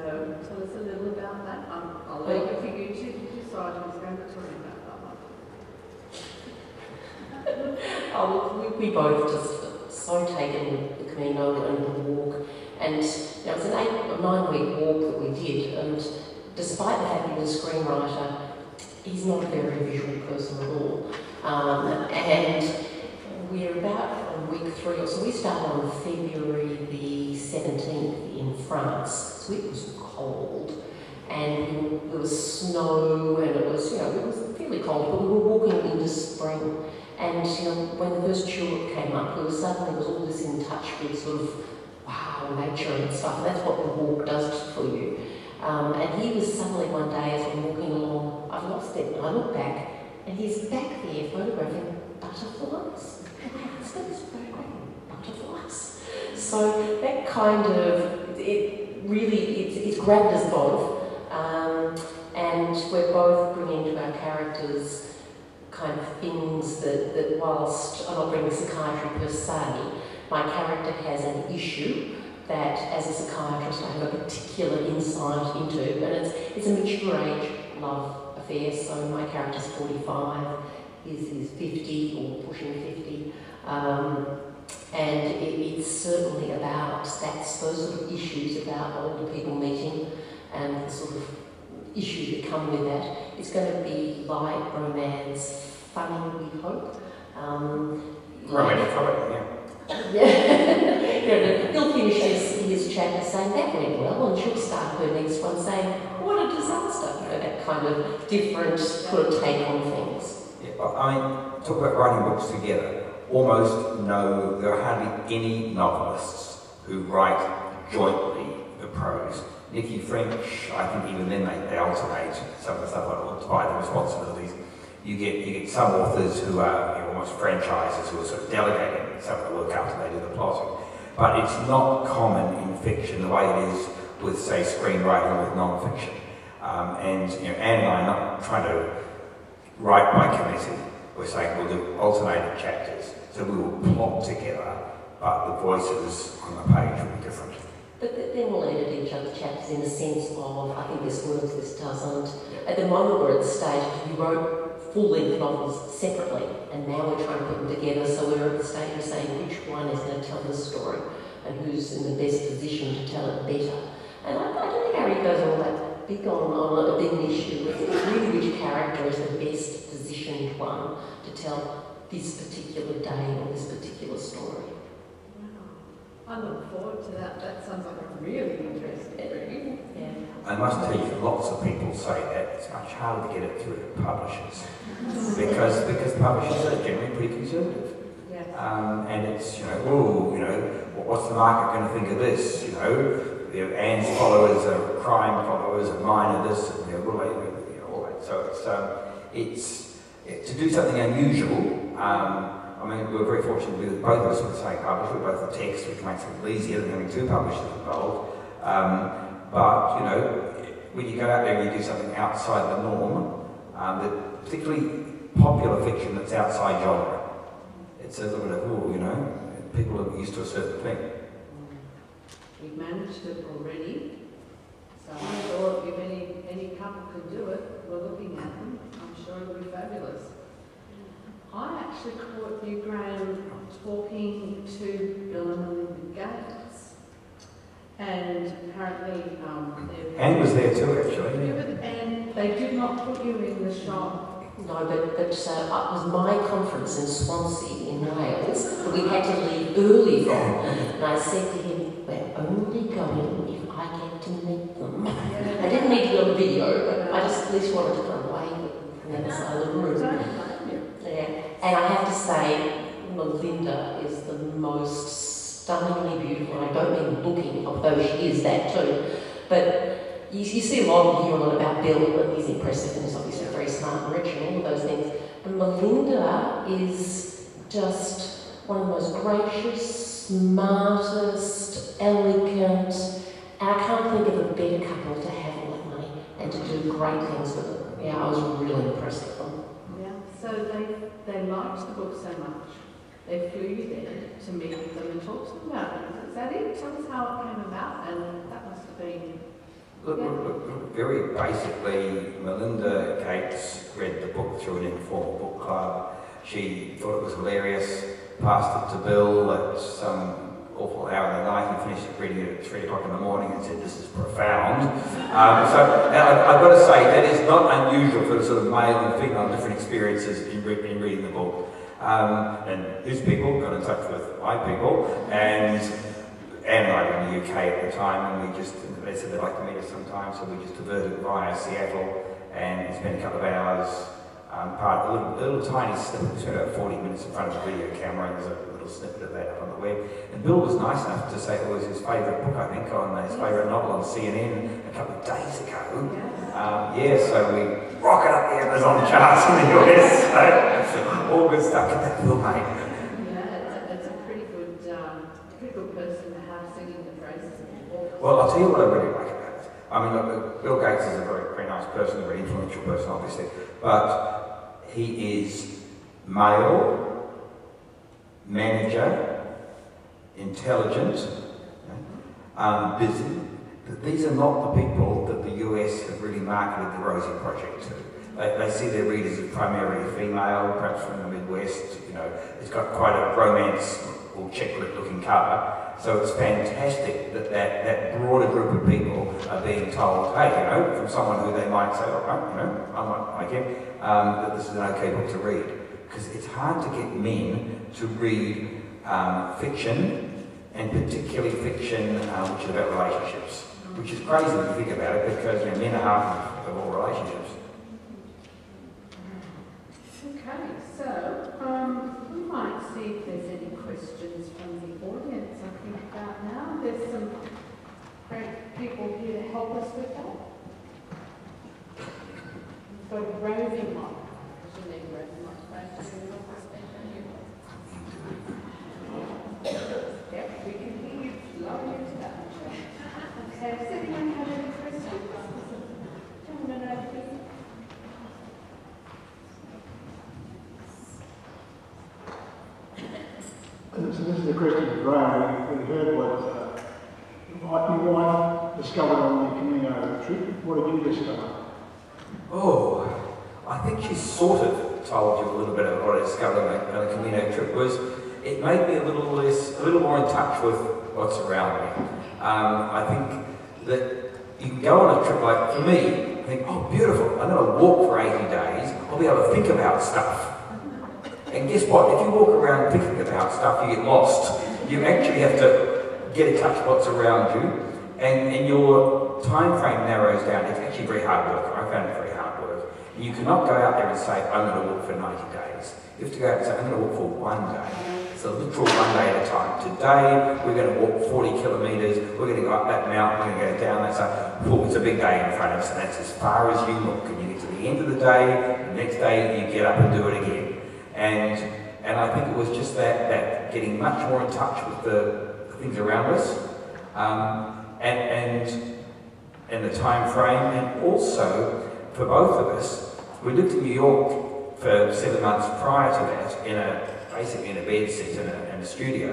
tell us a little about that. I'll leave it for you two to decide who's going to talk about that one. We both just so taken with the Camino and the walk. And it was an 8 or 9 week walk that we did, and despite the fact that he was a screenwriter, he's not a very visual person at all. And we're about on week 3 or so. We started on February the 17th in France, so it was cold, and there was snow, and it was fairly cold, but we were walking into spring. And when the first tulip came up, there was all this in touch with sort of wow, nature and stuff, and that's what the walk does for you. And he was suddenly one day, as I'm walking along, I've lost it, and I look back, and he's back there photographing butterflies. It's photographing butterflies. So that kind of, it's grabbed us both, and we're both bringing to our characters kind of things that whilst I'm not bringing psychiatry per se, my character has an issue that, as a psychiatrist, I have a particular insight into, and it's a mature age love affair. So my character's 45, is 50 or pushing 50, and it's certainly about those sort of issues about older people meeting and the sort of issues that come with that. It's going to be light romance, funny, we hope. Romantic comedy, yeah. Yeah. He'll finish his chapter saying that went well, and she'll start her next one saying, what a disaster. That kind of different take on things. Yeah, I mean, talk about writing books together. almost no, there are hardly any novelists who write jointly the prose. Nicky French, I think even then they alternate some of the stuff like divide the responsibilities. You get some authors who are almost franchises who are sort of delegating some of the work after they do the plotting. But it's not common in fiction the way it is with, say, screenwriting or with non-fiction. And Anne and I are not trying to write by committee. We're saying we'll do alternating chapters, so we will plot together, but the voices on the page will be different. But then we'll edit each other's chapters in the sense of, I think this works, this doesn't. At the moment we're at the stage we wrote full-length novels separately, and now we're trying to put them together, so we're at the stage of saying which one is going to tell the story and who's in the best position to tell it better. And I don't think Harry goes all that big on a big issue. It's really which character is the best positioned one to tell this particular day or this particular story. I look forward to that. That sounds like a really interesting read. Yeah. I must tell you, lots of people say that it's much harder to get it through to publishers because publishers are generally pretty conservative. Yes. And it's what's the market going to think of this? Anne's followers are crime followers, and mine are this, and all that. So it's to do something unusual. I mean, we're very fortunate with both of us with the same publisher, we're both the text, which makes it a little easier than having two publishers involved. But when you go out there and you do something outside the norm, particularly popular fiction that's outside genre, it's a little bit of, people are used to a certain thing. We've managed it already, so I thought if any couple could do it, we're looking at them. I'm sure it'll be fabulous. I actually caught you, Graeme, talking to Bill and Melinda Gates, and apparently Anne was there too, actually. And they did not put you in the shop. No, but it was my conference in Swansea in Wales that we had to leave early from, and I said to him, we're only going if I get to meet them. Yeah. I didn't need to be on video, but I just at least wanted to kind of wave from the other side of the room. Yeah. And I have to say, Melinda is the most stunningly beautiful, and I don't mean looking, although she is that too, but you see a lot, you hear a lot about Bill, and he's impressive and he's obviously very smart and rich and all of those things, but Melinda is just one of the most gracious, smartest, elegant, and I can't think of a better couple to have all that money and to do great things with it. Yeah, I was really impressed with them. So they liked the book so much, they flew you there to meet with them and talk to them about it. Is that it? Tell us how it came about, and that must have been... Look, very basically, Melinda Gates read the book through an informal book club. She thought it was hilarious, passed it to Bill at some awful hour in the night. He finished reading it at 3 o'clock in the morning and said, this is profound. I've got to say, that is not unusual for the sort of male and female different experiences in reading the book. And his people got in touch with my people, and Anne and I were in the UK at the time, and they said they'd like to meet us sometime, so we just diverted via Seattle and spent a couple of hours, a little tiny snippet, we spent about 40 minutes in front of a video camera, and there's a little snippet of that up on the web. And Bill was nice enough to say it was his favourite book, I think, his favourite novel on CNN a couple of days ago. So we rocket up the Amazon charts in the US, so all good stuff. Get that Bill, mate. Yeah, it's a pretty good person to have singing the praises of the book. Well, I'll tell you what I really like about it. I mean, look, Bill Gates is a very, very nice person, a very influential person, obviously, but he is male, manager, intelligent, busy. But these are not the people that the US have really marketed the Rosie project to. They see their readers as primarily female, perhaps from the Midwest. It's got quite a romance or checklet-looking cover. So it's fantastic that broader group of people are being told, hey, from someone who they might say, I might like him, that this is an okay book to read. Because it's hard to get men to read fiction, and particularly fiction which is about relationships, which is crazy when you think about it, because men are half of all relationships. Okay, so we might see if heard what your wife discovered on the Camino trip. What did you discover? Oh, I think she sort of told you a little bit of what I discovered on the Camino trip. Was it made me a little more in touch with what's around me. I think that you can go on a trip like, for me, I think, oh, beautiful, I'm going to walk for 80 days, I'll be able to think about stuff. And guess what? If you walk around thinking about stuff, you get lost. You actually have to get in touch with what's around you, and your time frame narrows down. It's actually very hard work. I found it very hard work. And you cannot go out there and say, I'm going to walk for 90 days. You have to go out and say, I'm going to walk for one day. It's a literal one day at a time. Today, we're going to walk 40 kilometres, we're going to go up that mountain, we're going to go down that side. It's a big day in front of us, and that's as far as you look. And you get to the end of the day, the next day, you get up and do it again. And I think it was just that getting much more in touch with the things around us, and the time frame, and also for both of us, we lived in New York for 7 months prior to that, basically in a bed sit in a studio,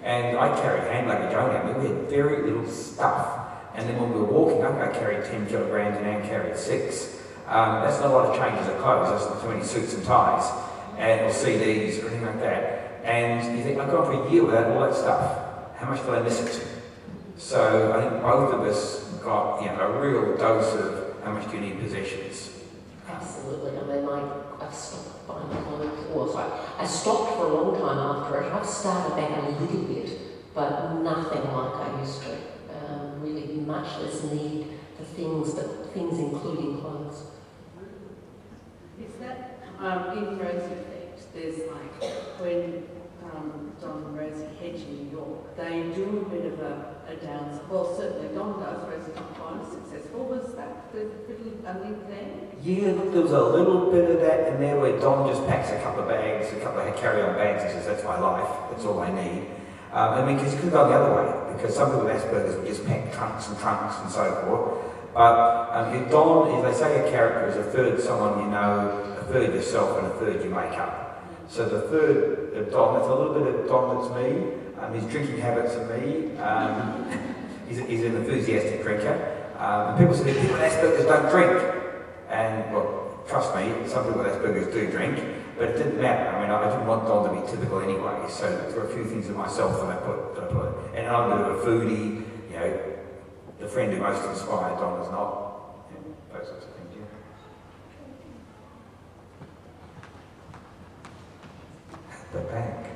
and I carried hand luggage only. I mean, we had very little stuff, and then when we were walking up, I carried 10 kilograms and Anne carried 6. That's not a lot of changes of clothes. That's not too many suits and ties, or CDs or anything like that. And you think, I've gone for a year without all that stuff. How much did I miss it? So I think both of us got a real dose of how much do you need possessions. Absolutely. I mean, I stopped buying clothes. I stopped for a long time after it. I've started back a little bit, but nothing like I used to. Really much less need for things, but things including clothes. Is that in Rosie effect? There's like when Don and Rosie head to New York, they do a bit of a downs. Well, certainly Don does. Rosie not quite as successful. Was that the link there? Yeah, look, there was a little bit of that in there where Don just packs a couple of bags, a couple of carry-on bags, and says, "That's my life. That's all I need." I mean, because you could go the other way, because some people with Asperger's would just pack trunks and so forth. But Don, if they say a character is a third someone you know, a third yourself, and a third you make up. So the third of Don, that's a little bit of Don that's me. His drinking habits are me. He's an enthusiastic drinker. And people say, people with Asperger's don't drink. And, well, trust me, some people with Asperger's do drink, but it didn't matter. I mean, I didn't want Don to be typical anyway, so there were a few things in myself that I put. And I'm a bit of a foodie, the friend who most inspired Don is not. Those sorts of things, The back.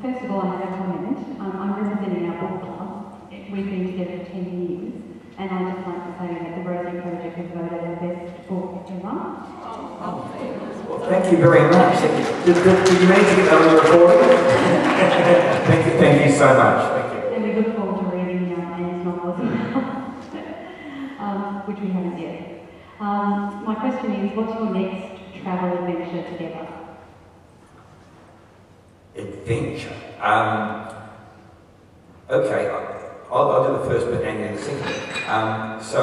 First of all, I have a comment. I'm representing our book club. We've been together for 10 years, and I'd just like to say that the Rosie Project has voted our best book ever. Well, thank you very much. Did you manage to get that on the recording? Thank you so much. Thank you. And we look forward to reading Anne's novels, which we haven't yet. My question is, what's your next travel adventure together? Adventure. Okay, I'll do the first bit and the second. So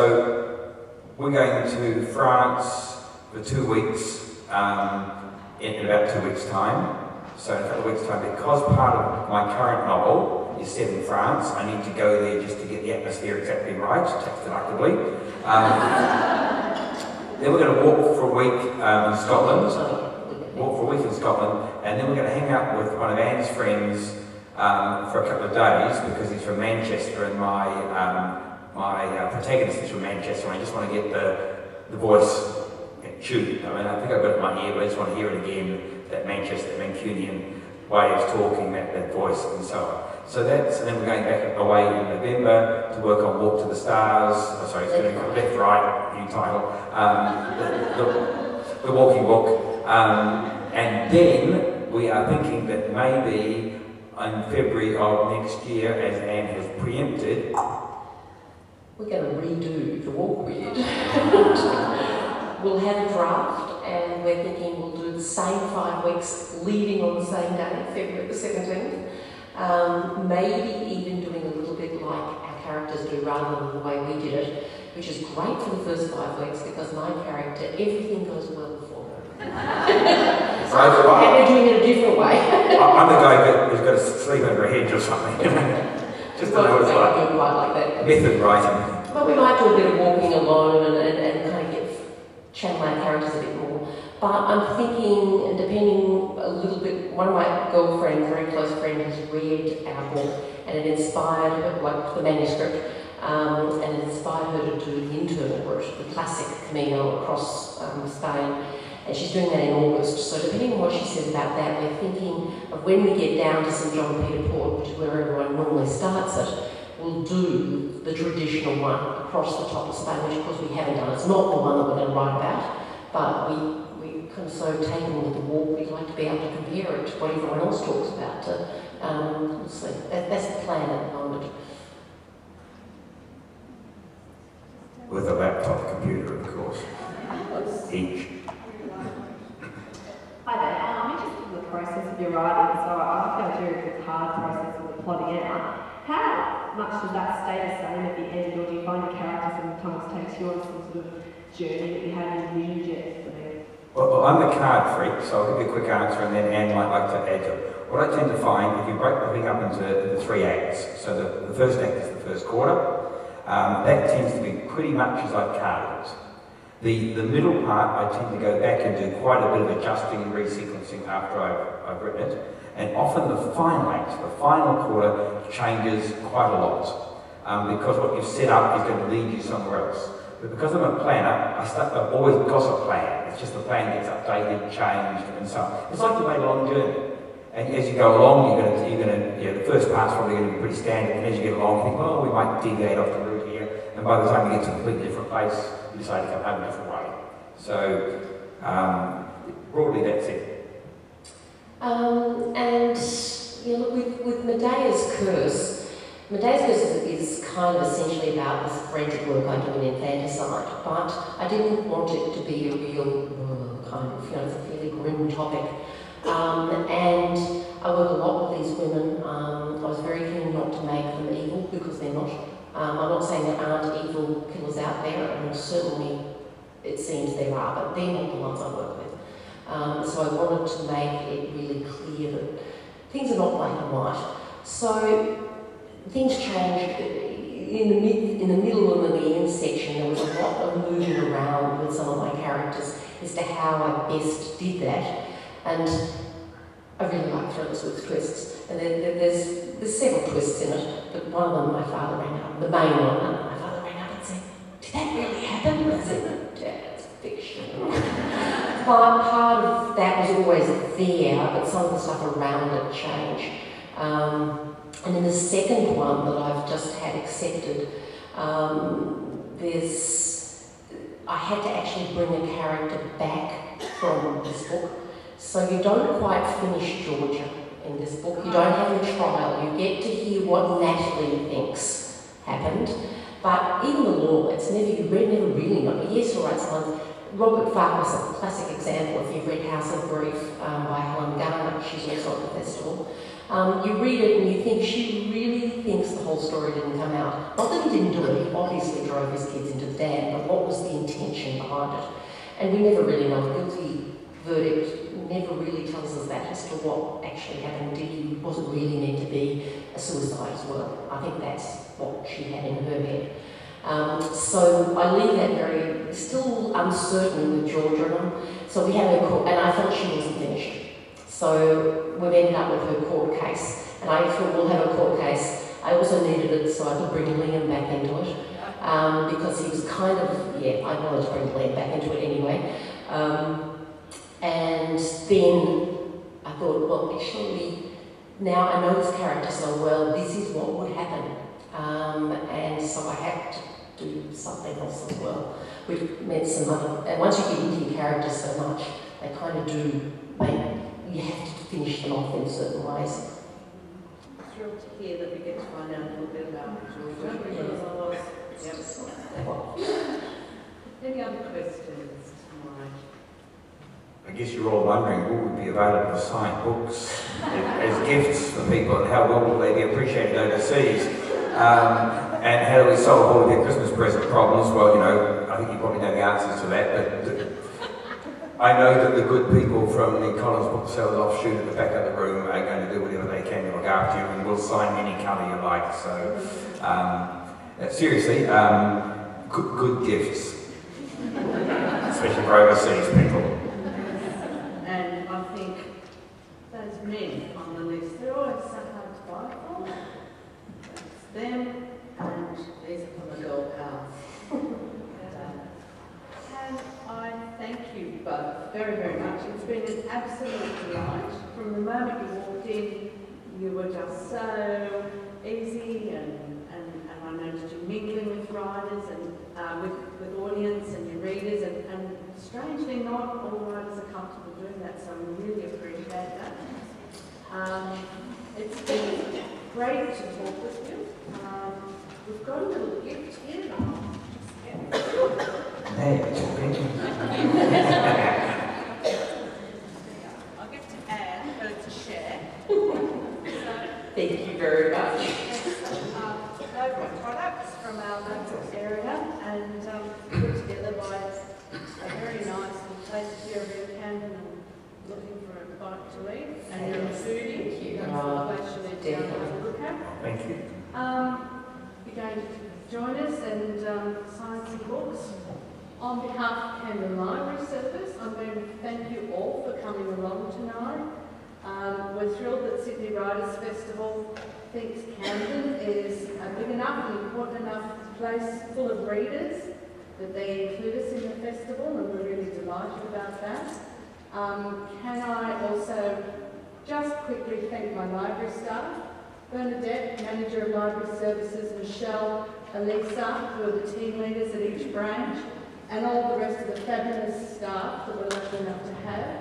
we're going to France for 2 weeks in about 2 weeks' time. So in a couple of weeks' time, because part of my current novel is set in France, I need to go there just to get the atmosphere exactly right, tax deductively. Then we're going to walk for a week in Scotland. And then we're going to hang out with one of Anne's friends for a couple of days because he's from Manchester, and my protagonist is from Manchester, and I just want to get the voice tuned. I mean, I think I've got it in my ear, but I just want to hear it again, that Manchester, Mancunian way of talking, that voice, and so on. So and then we're going back away in November to work on Walk to the Stars. Oh, sorry, it's doing left, right, new title. The Walking Book. And then we are thinking that maybe in February of next year, as Anne has preempted, we're going to redo the walk we did. We'll have a draft, and we're thinking we'll do the same 5 weeks leading on the same day, February the 17th. Maybe even doing a little bit like our characters do rather than the way we did it, which is great for the first 5 weeks because my character, everything goes well for her. we're doing it a different way. I'm the guy who's got to sleep under a hedge or something. Just to know what it's like. Quite like that. Method writing. But we might do a bit of walking alone and kind of channel our characters a bit more. But I'm thinking, depending a little bit, one of my girlfriends, very close friend, has read our book and it inspired her, like the manuscript, and it inspired her to do the internal route, the classic Camino across Spain. And she's doing that in August. So depending on what she says about that, we're thinking of when we get down to St John Peter Port, which is where everyone normally starts it, we'll do the traditional one across the top of Spain, which of course we haven't done. It's not the one that we're going to write about, but we kind of so taken with the walk, we'd like to be able to compare it to what everyone else talks about. So that's the plan at the moment. With a laptop computer, of course. Each. Hi there, I'm interested in the process of your writing, so I go through the hard process of the plotting out. How much does that stay the same at the end, or do you find the character sometimes takes you on some sort of journey that you hadn't envisioned yet? Well, I'm a card freak, so I'll give you a quick answer and then Anne might like to add to it. What I tend to find, if you break the thing up into the 3 acts, so the first act is the first quarter, that tends to be pretty much as I've carded it. The middle part, I tend to go back and do quite a bit of adjusting and resequencing after I've written it. And often the final act, the final quarter, changes quite a lot. Because what you've set up is going to lead you somewhere else. But because I'm a planner, I've always got a plan. It's just the plan gets updated, changed, and so on. It's like you made a long journey. And as you go along, the first part's probably going to be pretty standard. And as you get along, you think, well, we might deviate off the route here. And by the time you get to a completely different place, you decide to come home a different way. So, broadly, that's it. With Medea's Curse is kind of essentially about this forensic work I do in infanticide, but I didn't want it to be a real it's a fairly grim topic. And I work a lot with these women. I was very keen not to make them evil because they're not. I'm not saying there aren't evil killers out there, and certainly it seems there are, but they're not the ones I work with. So I wanted to make it really clear that things are not black and white. So things changed in the middle and the end section. There was a lot of moving around with some of my characters as to how I best did that. And I really like thrillers with twists. And there's several twists in it, but one of them my father ran up, the main one, and my father ran up and said, "Did that really happen?" And I said, "Dad, it's fiction." Part of that was always there, but some of the stuff around it changed. And in the second one that I've just had accepted, I had to actually bring a character back from this book. So you don't quite finish Georgia in this book. You don't have a trial. You get to hear what Natalie thinks happened. But even the law, it's never really not. Yes, all right, someone. Robert Farquhar's a classic example. If you've read House of Grief by Helen Garner, she's also at the festival. You read it and you think she really thinks the whole story didn't come out. Not that he didn't do it, he obviously drove his kids into the dam, but what was the intention behind it? And we never really know. The guilty verdict never really tells us that as to what actually happened. He wasn't really meant to be a suicide as well. I think that's what she had in her head. So I leave that still uncertain with Georgia. So we have her court, and I felt she wasn't finished. So we've ended up with her court case, and I thought we'll have a court case. I also needed it so I could bring Liam back into it, because he was kind of, I wanted to bring Liam back into it anyway. And then I thought, well, actually, now I know this character so well, this is what would happen. And so I had to do something else as well. We've met some other, and once you get into your characters so much, they kind of do you have to finish them off in certain ways. I'm thrilled to hear that we get to find out a little bit about Georgia. Any other questions tonight? I guess you're all wondering, will we be available to sign books as gifts for people, and how well will they be appreciated overseas? And how do we solve all of their Christmas present problems? Well, I think you probably know the answers to that, but I know that the good people from the Collins Booksellers offshoot at the back of the room are going to do whatever they can to look after you, and will sign any colour you like. So, seriously, good gifts, especially for overseas people. And I think those men on the list, they're always so hard to buy for. It's them, and these are from the girl pals. And I thank you both very, very much. It's been an absolute delight. From the moment you walked in, you were just so easy, and I noticed you mingling with writers and with audience and your readers, and strangely not all writers are comfortable doing that, so we really appreciate that. It's been great to talk with you. We've got a little gift here. Hey, thank you. I'll give it to Anne, but it's a share. Thank you very much. Local products from our local area, and put together by a very nice place here in Camden, and looking for a bite to eat. And you're a foodie. Thank you. That's the place you need to have a look at. Thank you. You're going to join us and sign some books. On behalf of Camden Library Service, I'm going to thank you all for coming along tonight. We're thrilled that Sydney Writers Festival thinks Camden is a big enough and important enough place full of readers that they include us in the festival, and we're really delighted about that. Can I also just quickly thank my library staff, Bernadette, Manager of Library Services, Michelle, Elisa, who are the team leaders at each branch, and all the rest of the fabulous staff that we're lucky enough to have.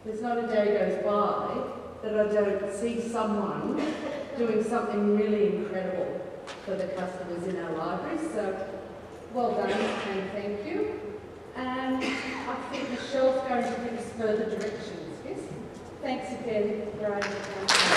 There's not a day goes by that I don't see someone doing something really incredible for the customers in our libraries. So, well done and thank you. And I think Michelle's going to give us further directions, yes? Thanks again, Graeme.